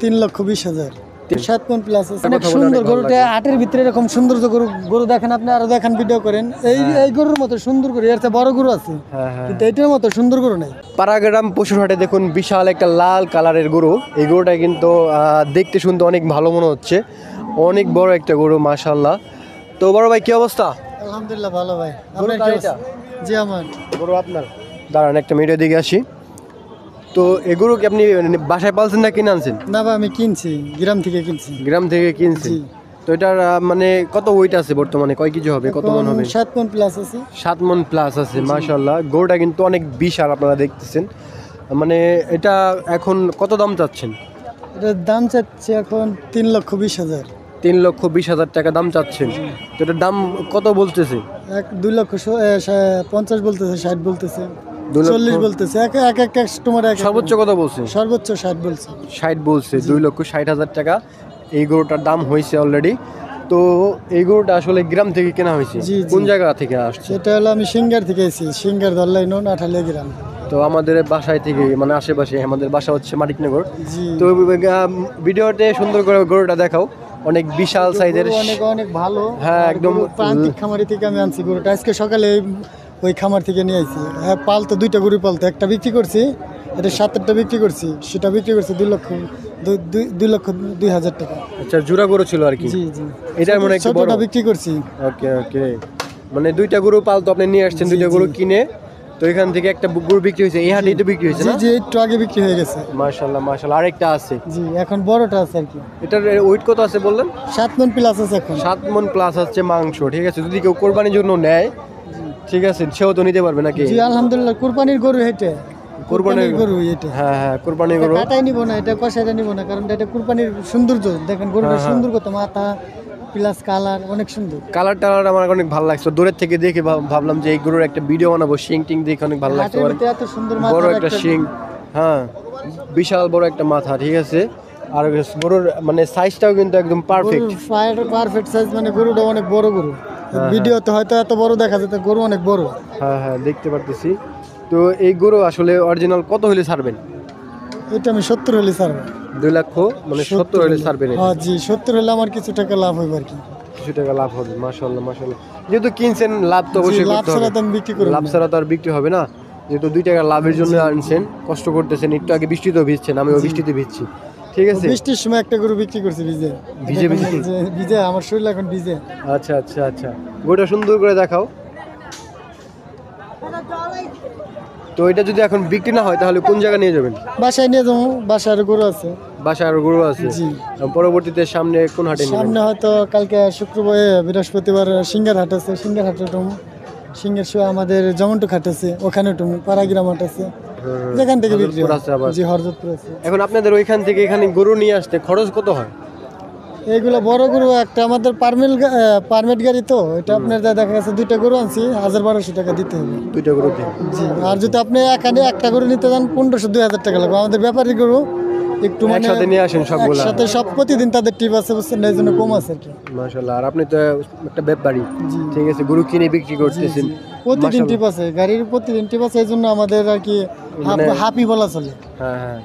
3,20,000 7 মণ plus আছে। অনেক সুন্দর গরুটা, আটের ভিতরে এরকম সৌন্দর্য গরু দেখেন আপনি, আরো দেখেন ভিডিও করেন। এই গরুর মতো সুন্দর গরু এর চেয়ে বড় গরু আছে, কিন্তু এইটার মতো সুন্দর গরু নাই। পাড়াগ্রাম পশুর হাটে দেখুন বিশাল একটা লাল কালারের গরু। এই গরুটা কিন্তু দেখতে শুনতে অনেক ভালো মনে হচ্ছে, অনেক বড় একটা গরু মাশাআল্লাহ। তো বড় ভাই কি অবস্থা? আলহামদুলিল্লাহ ভালো ভাই। আপনার কি অবস্থা? জি আমার গরু আপনার। দাঁড়ান একটা মিনিটের দিকে আসি। তো এই গরু কি আপনি বাসায় পালছেন না কিনে আনছেন? না ভাই আমি কিনছি, গ্রাম থেকে কিনছি। গ্রাম থেকে কিনছি। তো এটার মানে কত ওয়েট আছে বর্তমানে, কয় কেজি হবে, কত মণ হবে? 7 মণ প্লাস আছে। 7 মণ প্লাস আছে মাশাআল্লাহ। গরুটা কিন্তু অনেক বিশাল, আপনারা দেখতেছেন। মানে এটা এখন কত দাম চাচ্ছেন? এটার দাম চাচ্ছে এখন 3,20,000। 3,20,000 টাকা দাম চাচ্ছেন। তো এটার দাম কত বলতেছে? 2,50,000 বলতেছে, 60 বলতেছে, 40 বলতেছে। এক কাস্টমার সর্বোচ্চ কত বলছে? সর্বোচ্চ 60 বলছে। 60 বলছে। 2,60,000 টাকা এই গরুটার দাম হয়েছে অলরেডি। তো এই গরুটা আসলে গ্রাম থেকে কেনা হয়েছে? কোন জায়গা থেকে আসছে? সেটা হলো আমি সিঙ্গার থেকে এসেছি, সিঙ্গার ধরলাইন আঠালিয়া গ্রাম। তো আমাদের বাসায় থেকে মানে আশেপাশে, আমাদের বাসা হচ্ছে মানিকনগর। তো ভিডিওতে সুন্দর করে গরুটা দেখাও, অনেক বিশাল সাইজের, অনেক ভালো। হ্যাঁ একদম প্রান্তিক খামারি থেকে আমি আনছি গরুটা। আজকে সকালে ওই খামার থেকে নিয়ে আইছি। হ্যাঁ পালতো, 2টা গরু পালতো, একটা বিক্রি করছি, এটা 7টা বিক্রি করছি, সেটা বিক্রি করছি 2,02,000 টাকা। আচ্ছা জোড়া গরু ছিল আর কি? জি জি। এটার মনে একটু বড় বিক্রি করছি। ওকে ওকে, মানে 2টা গরু পালতো, আপনি নিয়ে আসছেন 2টা গরু কিনে। তো এখান থেকে একটা গরু বিক্রি হয়েছে, এই হাটে বিক্রি হয়েছে না? জি একটু আগে বিক্রি হয়ে গেছে। মাশাআল্লাহ মাশাআল্লাহ। আরেকটা আছে? জি এখন বড়টা আছে আর কি। এটার ওয়েট কত আছে বললেন? 7 মণ প্লাস আছে এখন। 7 মণ প্লাস আছে মাংস, ঠিক আছে। যদি কেউ কোরবানির জন্য নেয়, ঠিক আছে, সেও তো নিতে পারবে নাকি? জি আলহামদুলিল্লাহ, কুরবানির গরু এটা। কুরবানির গরু এটা। হ্যাঁ হ্যাঁ কুরবানির গরু। কাটাই নিব না, এটা কষাইটা নিব না, কারণ এটা কুরবানির সৌন্দর্য দেখেন। গরুটা সুন্দর কত, মাথা প্লাস কালার অনেক সুন্দর। কালার টালার আমার অনেক ভালো লাগছে। দূরের থেকে দেখে ভাবলাম যে এই গরুর একটা ভিডিও বানাবো, শিং টিং দেখে অনেক ভালো লাগছে। এত সুন্দর মাথা, বড় একটা শিং, হ্যাঁ বিশাল বড় একটা মাথা, ঠিক আছে। আর গরুর মানে সাইজটাও কিন্তু একদম পারফেক্ট, পারফেক্ট সাইজ। মানে গরুটা অনেক বড় গরু। ভিডিওতে হয়তো এত বড় দেখা যেত, গরু অনেক বড়। হ্যাঁ হ্যাঁ দেখতে পারতেছি। তো এই গরু আসলে অরিজিনাল কত হলে ছাড়বেন? এটা আমি 70 হলে ছাড়বো। 2 লক্ষ মানে 70 হলে ছাড়বেন? হ্যাঁ জি 70 হলে আমার কিছু টাকা লাভ হবে আর কি। কিছু টাকা লাভ হবে মাশাআল্লাহ মাশাআল্লাহ। যেহেতু কিনছেন, লাভ তো অবশ্যই করতে হবে। লাভ ছাড়া তো আমি বিক্রি করব না। লাভ ছাড়া তো আর বিক্রি হবে না। যেহেতু 2 টাকা লাভের জন্য আনছেন, কষ্ট করতেছেন, একটু আগে বৃষ্টিতেও ভিজছেন, আমিও বৃষ্টিতে ভিজছি, ঠিক আছে। বৃষ্টির সময় একটা গরু বিক্রি করছি ভিজে ভিজে ভিজে, আমার শরীর এখন ভিজে। আচ্ছা আচ্ছা আচ্ছা, গরুটা সুন্দর করে দেখাও। তো এটা যদি এখন বিক্রি না হয় তাহলে কোন জায়গা নিয়ে যাবেন? বাসায় নিয়ে যাবো, বাসায় আরো গরু আছে। বাসায় আরো গরু আছে? জি। পরবর্তীতে সামনে কোন হাটে নেবেন? সামনে হয়তো কালকে শুক্রবার বৃহস্পতিবার সিঙ্গার হাট আছে, সিঙ্গার হাটে টুমু। সিঙ্গার শো আমাদের জমন্টুক হাট আছে, ওখানে টুমু। পাড়াগ্রাম হাট আছে, যেখান থেকে বিক্রি আছে। জি হরজতপুর আছে। এখন আপনাদের ওইখান থেকে এখানে গরু নিয়ে আসতে খরচ কত হয়? এইগুলো বড় গরু একটা আমাদের পারমিট গাড়ি, তো এটা আপনার দেখা গেছে 2টা গরু আনছি, 1,1200 টাকা দিতে হবে 2টা গরুতে। জি। আর যদি আপনি এখানে একটা গরু নিতে যান 1500-2000 টাকা লাগবে। আমাদের ব্যাপারী গরু একটু মানে একসাথে নিয়ে আসেন সবগুলা? একসাথে সব, প্রতিদিন তাদের টিপ আছে বুঝছেন, এই জন্য কম আছে আর কি। মাশাআল্লাহ। আর আপনি তো একটা ব্যাপারী, ঠিক আছে, গরু কিনে বিক্রি করতেছেন, প্রতিদিন টিপ আছে, গাড়ির প্রতিদিন টিপ আছে, এই জন্য আমাদের আর কি হাপি বলা চলে। হ্যাঁ হ্যাঁ,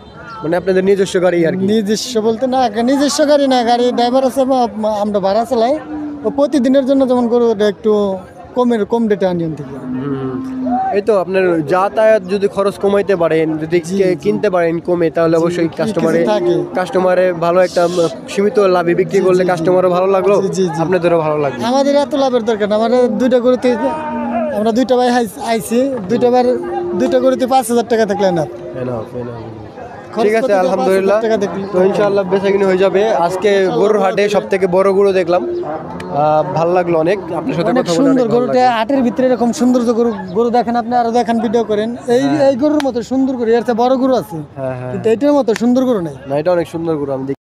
মানে আপনাদের নিজস্ব গাড়ি আর কি? নিজস্ব বলতে না, নিজস্ব গাড়ি না, গাড়ি ড্রাইভার আছে, আমরা ভাড়া চালাই। ও প্রতিদিনের জন্য যেমন গরু একটু কম ডেটে আনিয়ন থেকে। এই তো আপনার যাতায়াত যদি খরচ কমাইতে পারেন, যদি কিনতে পারেন কমে, তাহলে অবশ্যই কাস্টমারে ভালো একটা সীমিত লাভে বিক্রি করলে কাস্টমারও ভালো লাগলো, আপনাদেরও ভালো লাগলো। আমাদের এত লাভের দরকার না, আমাদের 2টা গরুতে, আমরা 2টা ভাই আইছি, 2টা গরুতে 5,000 টাকা থাকলে না। ঠিক আছে আলহামদুলিল্লাহ। তো ইনশাআল্লাহ বেচাকিনি হয়ে যাবে। আজকে গরুর হাটে সবথেকে বড় গরু দেখলাম, ভালো লাগলো অনেক আপনার সাথে কথা বলে। সুন্দর গরুটা, আটের ভিতরে এরকম সৌন্দর্য গরু দেখেন আপনি, আরো দেখেন ভিডিও করেন। এই গরুর মতো সুন্দর গরু এর চেয়ে বড় গরু আছে, কিন্তু এইটার মতো সুন্দর গরু নাই। না, এটা অনেক সুন্দর গরু আমি